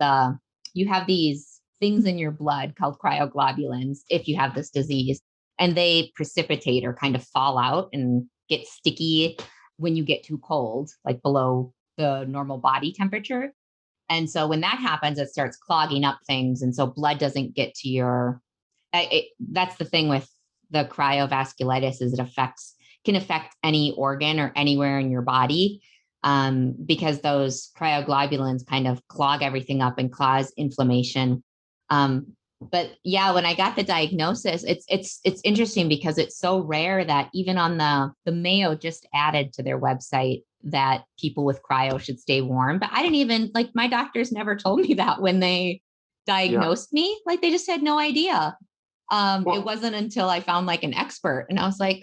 you have these things in your blood called cryoglobulins if you have this disease, and they precipitate or kind of fall out and get sticky when you get too cold, like below the normal body temperature. And so when that happens, it starts clogging up things. And so blood doesn't get to that's the thing with the cryovasculitis is can affect any organ or anywhere in your body, because those cryoglobulins kind of clog everything up and cause inflammation. But yeah, when I got the diagnosis, it's interesting because it's so rare that even on the Mayo just added to their website that people with cryo should stay warm. But I didn't even like my doctors never told me that when they Yeah. diagnosed me. Like they just had no idea. It Well, wasn't until I found like an expert and I was like,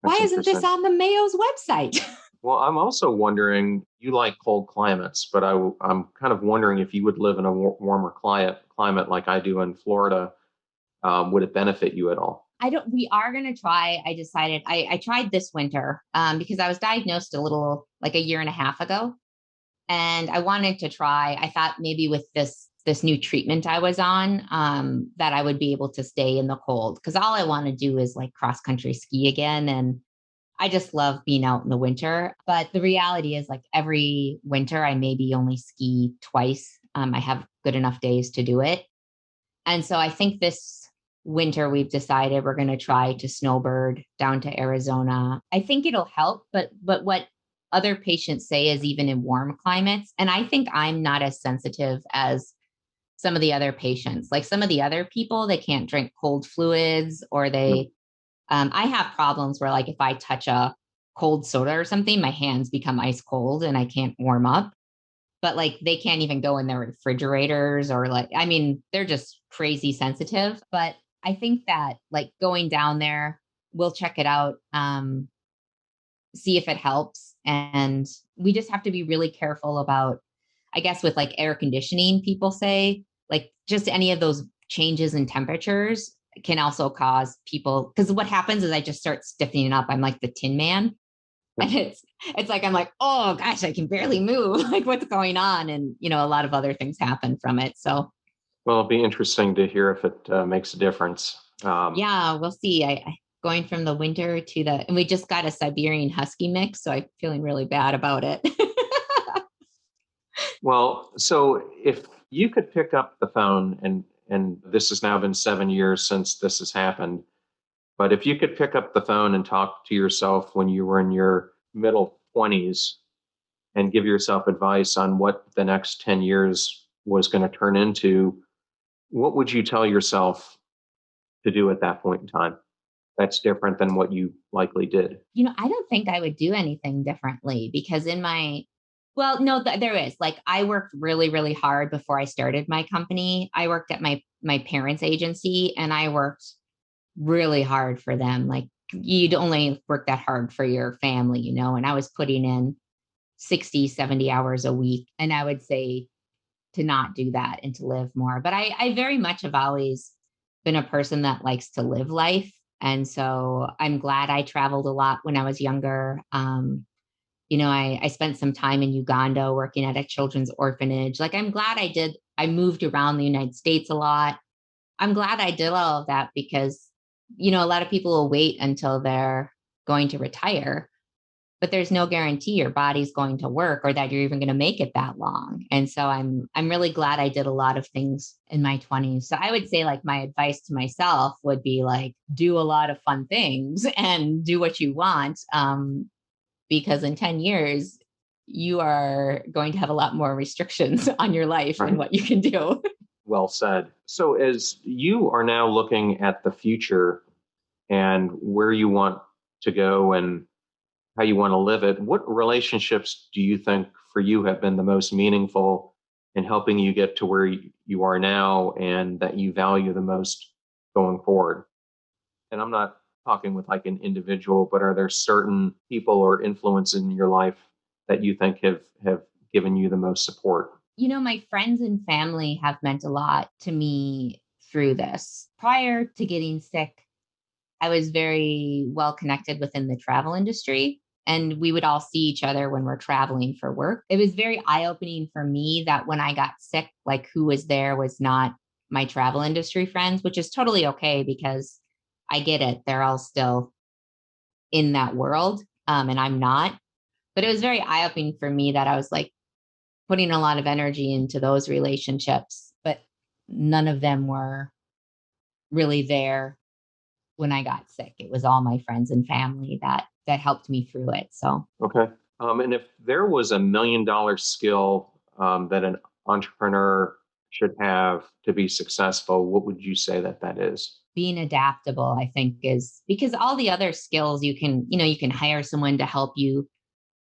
why that's isn't this interesting. on the Mayo's website? Well, I'm also wondering, you like cold climates, but I'm kind of wondering if you would live in a warmer climate like I do in Florida, would it benefit you at all? We are going to try. I decided I tried this winter because I was diagnosed a little like a year and a half ago. And I wanted to try. I thought maybe with this new treatment I was on, that I would be able to stay in the cold, because all I want to do is like cross country ski again. And I just love being out in the winter. But the reality is like every winter I maybe only ski twice. I have good enough days to do it. And so I think this winter we've decided we're going to try to snowbird down to Arizona. I think it'll help, but what other patients say is even in warm climates, and I think I'm not as sensitive as some of the other patients. Like some of the other people, they can't drink cold fluids, or I have problems where like if I touch a cold soda or something, my hands become ice cold and I can't warm up. But like they can't even go in their refrigerators, or like, I mean, they're just crazy sensitive. But I think that like going down there, we'll check it out, see if it helps. And we just have to be really careful about, I guess, with like air conditioning, people say, like just any of those changes in temperatures can also cause people, because what happens is I just start stiffening up. I'm like the Tin Man. And it's like I'm like, oh gosh, I can barely move. Like what's going on? And a lot of other things happen from it. So Well, it'll be interesting to hear if it makes a difference. yeah, we'll see. I going from the winter to and we just got a Siberian Husky mix, so I'm feeling really bad about it. Well, so if you could pick up the phone, and this has now been 7 years since this has happened, but if you could pick up the phone and talk to yourself when you were in your middle 20s and give yourself advice on what the next 10 years was going to turn into, what would you tell yourself to do at that point in time that's different than what you likely did? I don't think I would do anything differently, because well, no, there is. Like I worked really, really hard before I started my company. I worked at my parents' agency, and I worked really hard for them. Like you'd only work that hard for your family, and I was putting in 60, 70 hours a week. And I would say to not do that and to live more. But I very much have always been a person that likes to live life. And so I'm glad I traveled a lot when I was younger. I spent some time in Uganda working at a children's orphanage. Like I'm glad I moved around the United States a lot. I'm glad I did all of that, because, a lot of people will wait until they're going to retire, but there's no guarantee your body's going to work or that you're even going to make it that long. And so I'm really glad I did a lot of things in my 20s. So I would say like my advice to myself would be like, do a lot of fun things and do what you want. Because in 10 years, you are going to have a lot more restrictions on your life and Right. what you can do. Well said. So, as you are now looking at the future and where you want to go and how you want to live it, what relationships do you think for you have been the most meaningful in helping you get to where you are now and that you value the most going forward? And I'm not talking with like an individual, but are there certain people or influences in your life that you think have given you the most support? My friends and family have meant a lot to me through this. Prior to getting sick, I was very well connected within the travel industry, and we would all see each other when we're traveling for work. It was very eye opening for me that when I got sick, like who was there was not my travel industry friends, which is totally okay, because I get it. They're all still in that world, and I'm not. But it was very eye opening for me that I was like putting a lot of energy into those relationships, but none of them were really there when I got sick. It was all my friends and family that helped me through it. So Okay. And if there was $1 million skill that an entrepreneur should have to be successful, what would you say that is? being adaptable, I think, is, because all the other skills you can hire someone to help you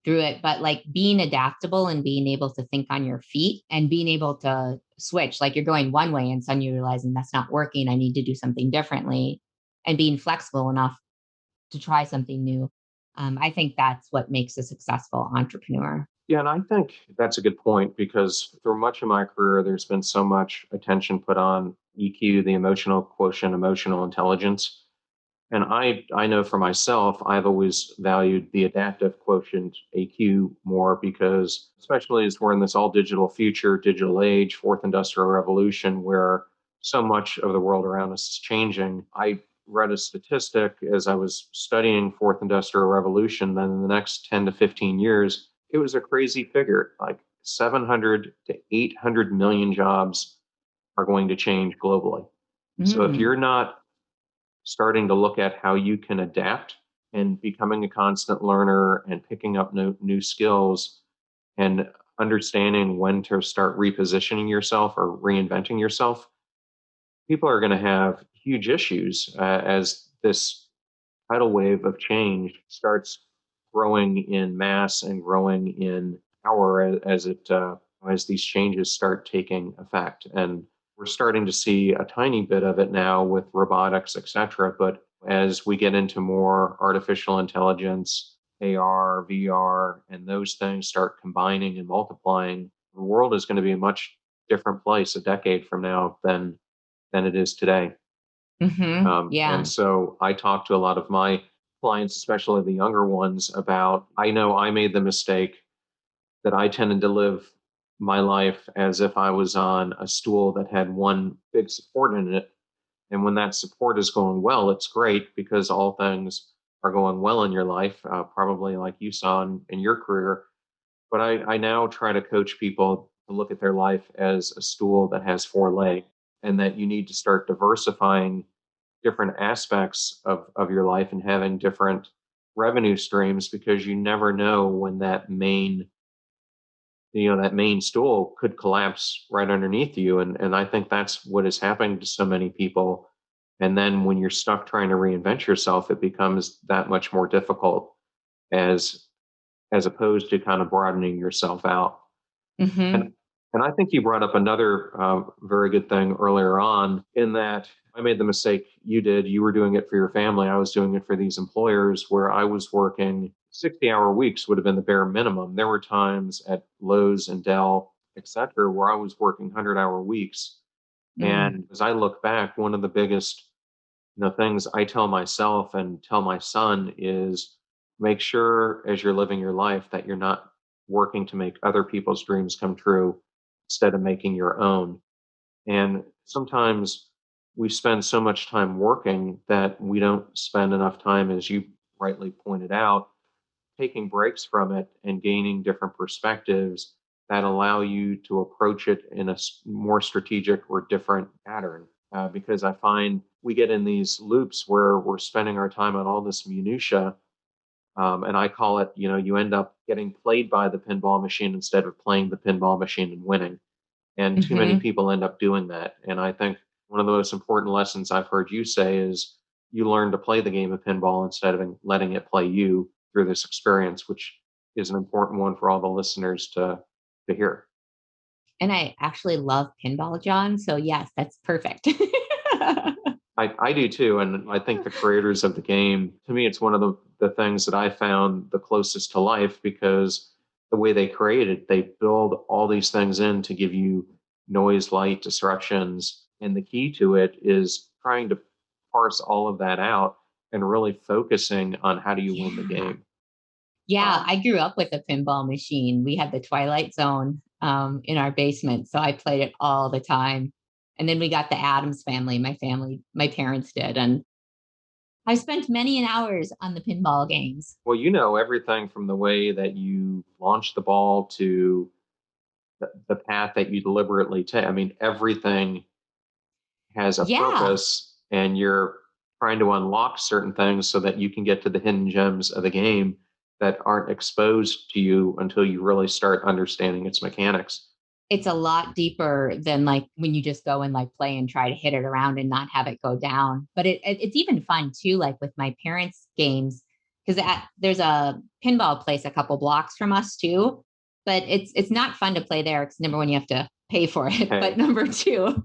through it, but like being adaptable and being able to think on your feet and being able to switch, like you're going one way and suddenly you're realizing that's not working. I need to do something differently, and being flexible enough to try something new. I think that's what makes a successful entrepreneur. Yeah, and I think that's a good point because through much of my career, there's been so much attention put on EQ, the emotional quotient, emotional intelligence. And I know for myself, I've always valued the adaptive quotient AQ more because, especially as we're in this all digital future, digital age, fourth industrial revolution, where so much of the world around us is changing. I read a statistic as I was studying fourth industrial revolution that in the next 10 to 15 years, it was a crazy figure, like 700 to 800 million jobs are going to change globally. So if Mm. you're not starting to look at how you can adapt and becoming a constant learner and picking up new skills and understanding when to start repositioning yourself or reinventing yourself, people are going to have huge issues as this tidal wave of change starts growing in mass and growing in power as these changes start taking effect. And we're starting to see a tiny bit of it now with robotics, et cetera. But as we get into more artificial intelligence, AR, VR, and those things start combining and multiplying, the world is going to be a much different place a decade from now than it is today. And Yeah. so I talk to a lot of my clients, especially the younger ones, about I know I made the mistake that I tended to live my life as if I was on a stool that had one big support in it. And when that support is going well, it's great because all things are going well in your life, probably like you saw in your career. But I now try to coach people to look at their life as a stool that has four legs and that you need to start diversifying different aspects of your life and having different revenue streams because you never know when that main stool could collapse right underneath you. And I think that's what is happening to so many people. And then when you're stuck trying to reinvent yourself, it becomes that much more difficult as as opposed to kind of broadening yourself out. hmm And and I think you brought up another very good thing earlier on in that I made the mistake you did. You were doing it for your family. I was doing it for these employers where I was working 60-hour weeks would have been the bare minimum. There were times at Lowe's and Dell, et cetera, where I was working 100-hour weeks. Mm. And as I look back, one of the biggest things I tell myself and tell my son is make sure as you're living your life that you're not working to make other people's dreams come true instead of making your own. And sometimes we spend so much time working that we don't spend enough time, as you rightly pointed out, taking breaks from it and gaining different perspectives that allow you to approach it in a more strategic or different pattern. Because I find we get in these loops where we're spending our time on all this minutia, and I call it, you end up getting played by the pinball machine instead of playing the pinball machine and winning. And too many hmm people end up doing that. And I think one of the most important lessons I've heard you say is you learn to play the game of pinball instead of letting it play you through this experience, which is an important one for all the listeners to hear. And I actually love pinball, John. So yes, that's perfect. I do too. And I think the creators of the game, to me, it's one of the things that I found the closest to life because the way they create it, they build all these things in to give you noise, light, disruptions. And the key to it is trying to parse all of that out and really focusing on how do you win the Yeah. game. Yeah, Um, I grew up with a pinball machine. We had the Twilight Zone in our basement, so I played it all the time. And then we got the Adams family, my parents did, and I spent many an hours on the pinball games. well, everything from the way that you launch the ball to the path that you deliberately take. I mean, everything has a Yeah, purpose and you're trying to unlock certain things so that you can get to the hidden gems of the game that aren't exposed to you until you really start understanding its mechanics. it's a lot deeper than like when you just go and like play and try to hit it around and not have it go down. But it's even fun too, like with my parents' games, because there's a pinball place a couple blocks from us too. But it's not fun to play there because number one, you have to pay for it. But Hey, number two,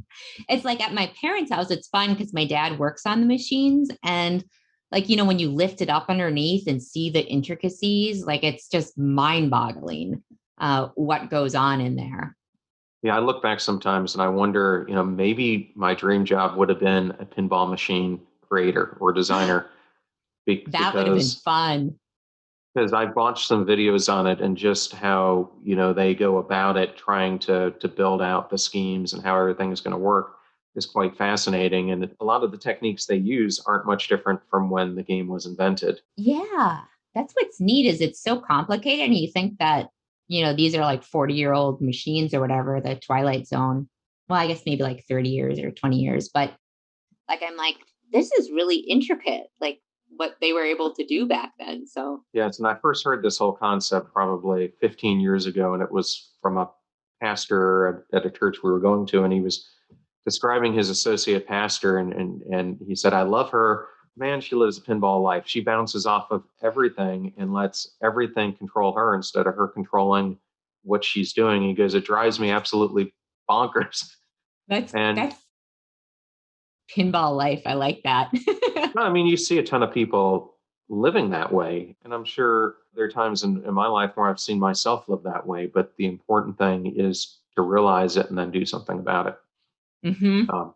it's like at my parents' house, it's fun because my dad works on the machines and like when you lift it up underneath and see the intricacies, like it's just mind-boggling what goes on in there. yeah, I look back sometimes and I wonder, maybe my dream job would have been a pinball machine creator or designer That would have been because fun. I've watched some videos on it and just how they go about it, trying to build out the schemes and how everything is going to work is quite fascinating. And a lot of the techniques they use aren't much different from when the game was invented. Yeah. That's what's neat is it's so complicated. And you think that, these are like 40-year-old machines or whatever, the Twilight Zone. Well, I guess maybe like 30 years or 20 years. But like, I'm like, this is really intricate, like what they were able to do back then. So, Yes, and I first heard this whole concept probably 15 years ago, and it was from a pastor at a church we were going to, and he was describing his associate pastor, and he said, "I love her. Man, she lives a pinball life. She bounces off of everything and lets everything control her instead of her controlling what she's doing." He goes, "It drives me absolutely bonkers." And That's pinball life. I like that. no, I mean, you see a ton of people living that way. And I'm sure there are times in my life where I've seen myself live that way. But the important thing is to realize it and then do something about it. Hmm. Um,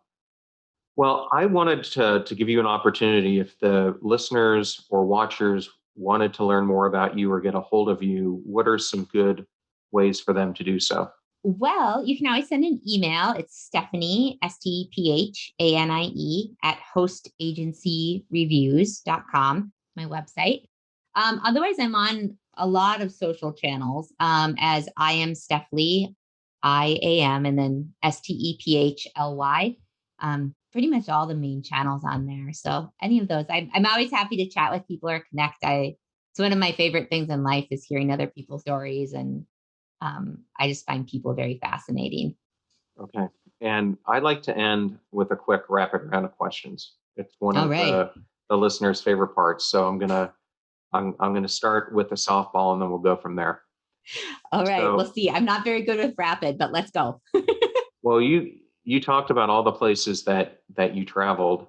well, I wanted to give you an opportunity if the listeners or watchers wanted to learn more about you or get a hold of you, what are some good ways for them to do so? Well, you can always send an email. It's Stephanie, Stephanie, at hostagencyreviews.com, my website. Otherwise, I'm on a lot of social channels as I am Steph Lee, IAM, and then STEPHLY. Pretty much all the main channels on there. So any of those, I'm always happy to chat with people or connect. It's one of my favorite things in life is hearing other people's stories, and I just find people very fascinating. Okay. And I'd like to end with a quick rapid round of questions. It's one All of right. the listeners' favorite parts. So I'm gonna start with the softball and then we'll go from there. All right. We'll So, see. I'm not very good with rapid, but let's go. well, you talked about all the places that you traveled.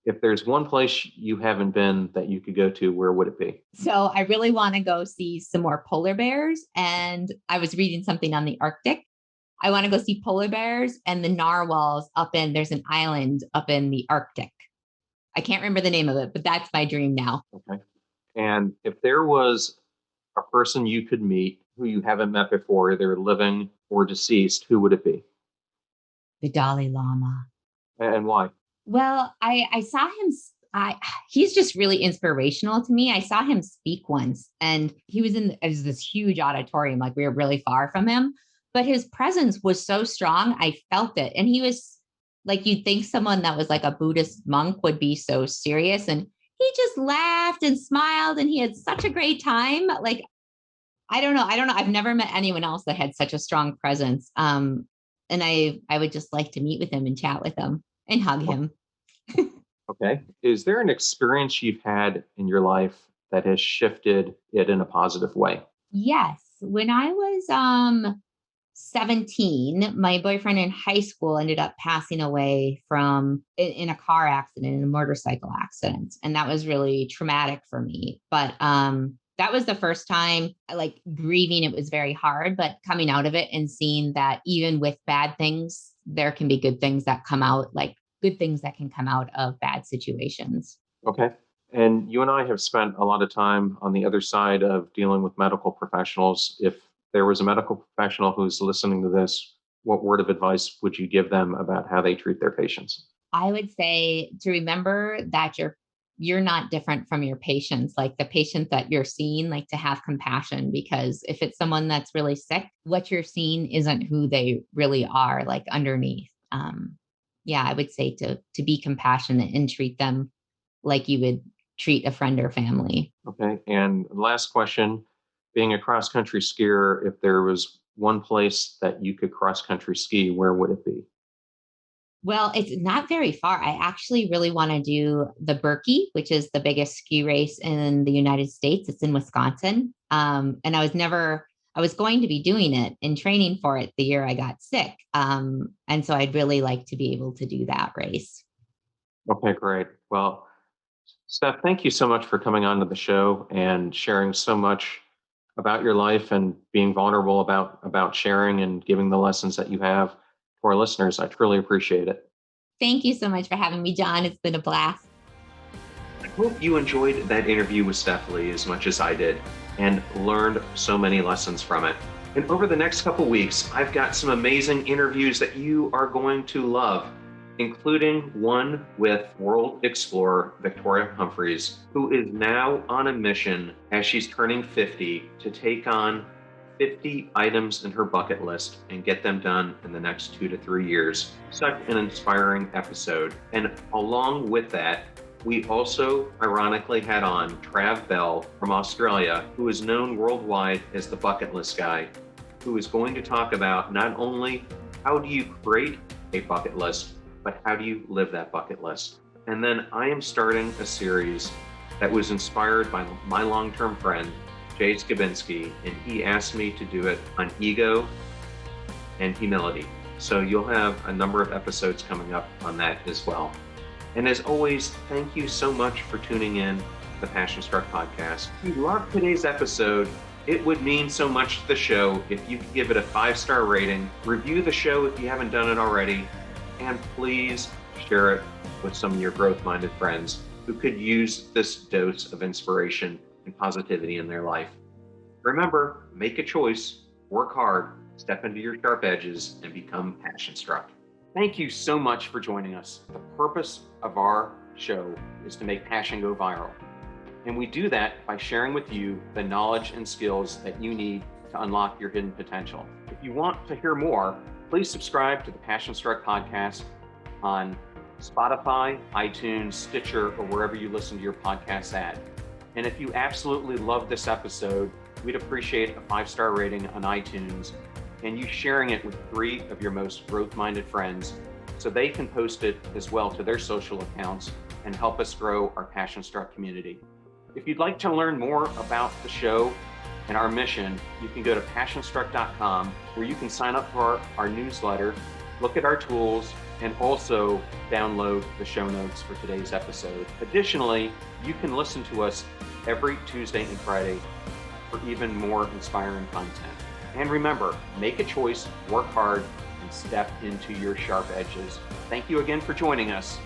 If there's one place you haven't been that you could go to, where would it be? So I really want to go see some more polar bears. And I was reading something on the Arctic. I want to go see polar bears and the narwhals there's an island up in the Arctic. I can't remember the name of it, but that's my dream now. Okay. And if there was a person you could meet who you haven't met before, either living or deceased, who would it be? The Dalai Lama. And why? Well, I saw him. He's just really inspirational to me. I saw him speak once, and he was in this huge auditorium, like we were really far from him, but his presence was so strong. I felt it, and he was like you'd think someone that was like a Buddhist monk would be so serious, and he just laughed and smiled, and he had such a great time. Like I don't know. I've never met anyone else that had such a strong presence. And I would just like to meet with him and chat with him and hug him. Okay. Is there an experience you've had in your life that has shifted it in a positive way? Yes. When I was 17, my boyfriend in high school ended up passing away in a car accident, in a motorcycle accident. And that was really traumatic for me. But that was the first time like grieving. It was very hard, but coming out of it and seeing that even with bad things, there can be good things that come out, like good things that can come out of bad situations. Okay. And you and I have spent a lot of time on the other side of dealing with medical professionals. If there was a medical professional who's listening to this, what word of advice would you give them about how they treat their patients? I would say to remember that you're not different from your patients, like the patient that you're seeing, like to have compassion, because if it's someone that's really sick, what you're seeing isn't who they really are, like underneath. Yeah, I would say to be compassionate and treat them like you would treat a friend or family. Okay. And last question, being a cross country skier, if there was one place that you could cross country ski, where would it be? Well, it's not very far. I actually really want to do the Berkey, which is the biggest ski race in the United States. It's in Wisconsin. And I was going to be doing it and training for it the year I got sick. And so I'd really like to be able to do that race. Okay, great. Well, Steph, thank you so much for coming on to the show and sharing so much about your life and being vulnerable about sharing and giving the lessons that you have to our listeners. I truly appreciate it. Thank you so much for having me, John. It's been a blast. I hope you enjoyed that interview with Steph Lee as much as I did and learned so many lessons from it. And over the next couple weeks, I've got some amazing interviews that you are going to love, including one with world explorer Victoria Humphreys, who is now on a mission as she's turning 50 to take on 50 items in her bucket list and get them done in the next 2 to 3 years. Such an inspiring episode. And along with that, we also ironically had on Trav Bell from Australia, who is known worldwide as the bucket list guy. who is going to talk about not only how do you create a bucket list, but how do you live that bucket list. And then I am starting a series that was inspired by my long-term friend, Jay Skabinski, and he asked me to do it on ego and humility. So you'll have a number of episodes coming up on that as well. And as always, thank you so much for tuning in to the Passion Struck podcast. If you loved today's episode, it would mean so much to the show if you could give it a 5-star rating, review the show if you haven't done it already, and please share it with some of your growth-minded friends who could use this dose of inspiration and positivity in their life. Remember, make a choice, work hard, step into your sharp edges, and become passion struck. Thank you so much for joining us. The purpose of our show is to make passion go viral. And we do that by sharing with you the knowledge and skills that you need to unlock your hidden potential. If you want to hear more, please subscribe to the Passion Struck podcast on Spotify, iTunes, Stitcher, or wherever you listen to your podcasts at. And if you absolutely love this episode, we'd appreciate a 5-star rating on iTunes and you sharing it with 3 of your most growth-minded friends so they can post it as well to their social accounts and help us grow our Passion Struck community. If you'd like to learn more about the show and our mission, you can go to passionstruck.com where you can sign up for our newsletter, look at our tools, and also download the show notes for today's episode. Additionally, you can listen to us every Tuesday and Friday for even more inspiring content. And remember, make a choice, work hard, and step into your sharp edges. Thank you again for joining us.